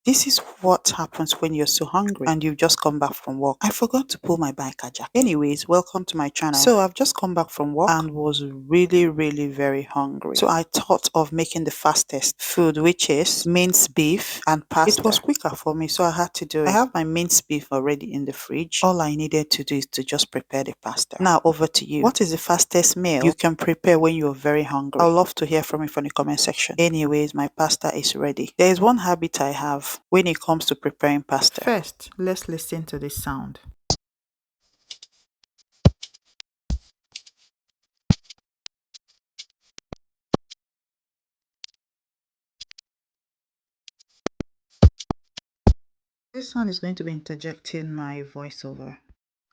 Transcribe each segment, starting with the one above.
This is what happens when you're so hungry and you've just come back from work. I forgot to pull my biker jacket. Anyways, welcome to my channel. So I've just come back from work and was really very hungry. So I thought of making the fastest food, which is minced beef and pasta. It was quicker for me, so I had to do it. I have my minced beef already in the fridge. All I needed to do is to just prepare the pasta. Now over to you. What is the fastest meal you can prepare when you're very hungry? I'd love to hear from you from the comment section. Anyways, my pasta is ready. There is one habit I have when it comes to preparing pasta. First, let's listen to this sound. This one is going to be interjecting my voiceover.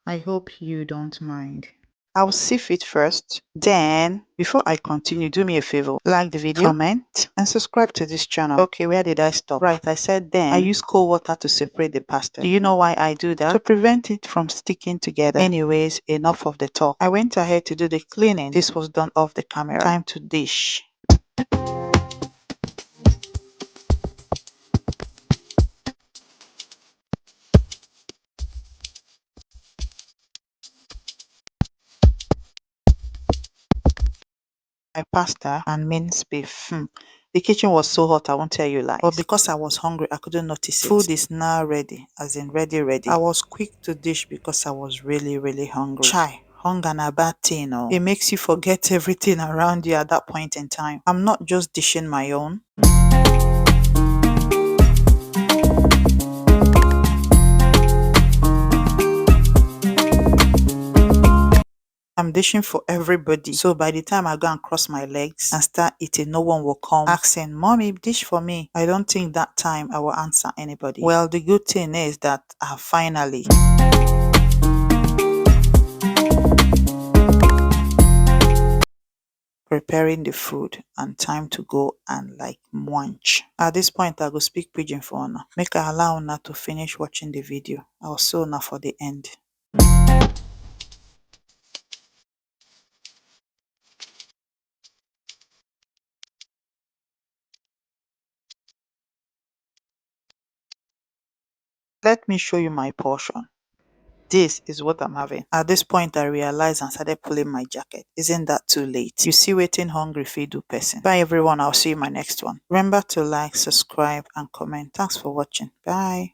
I hope you don't mind. I'll sieve it first. Then, before I continue, do me a favor. Like the video, comment, and subscribe to this channel. Okay, where did I stop? Right, I said then I use cold water to separate the pasta. Do you know why I do that? To prevent it from sticking together. Anyways, enough of the talk. I went ahead to do the cleaning. This was done off the camera. Time to dish. My pasta and minced beef. The kitchen was so hot, I won't tell you lies. But because I was hungry, I couldn't notice it. Food is now ready, as in ready. I was quick to dish because I was really hungry. Chai, hunger na bad thing, oh. It makes you forget everything around you at that point in time. I'm not just dishing my own. I'm dishing for everybody. So by the time I go and cross my legs and start eating, no one will come asking, "Mommy, dish for me." I don't think that time I will answer anybody. Well, the good thing is that I finally preparing the food and time to go and like munch. At this point, I go speak pidgin for una. Make I allow una to finish watching the video. I'll see una for the end. Let me show you my portion. This is what I'm having. At this point, I realized and started pulling my jacket. Isn't that too late? You see, waiting hungry feed do person. Bye everyone, I'll see you in my next one. Remember to like, subscribe, and comment. Thanks for watching. Bye.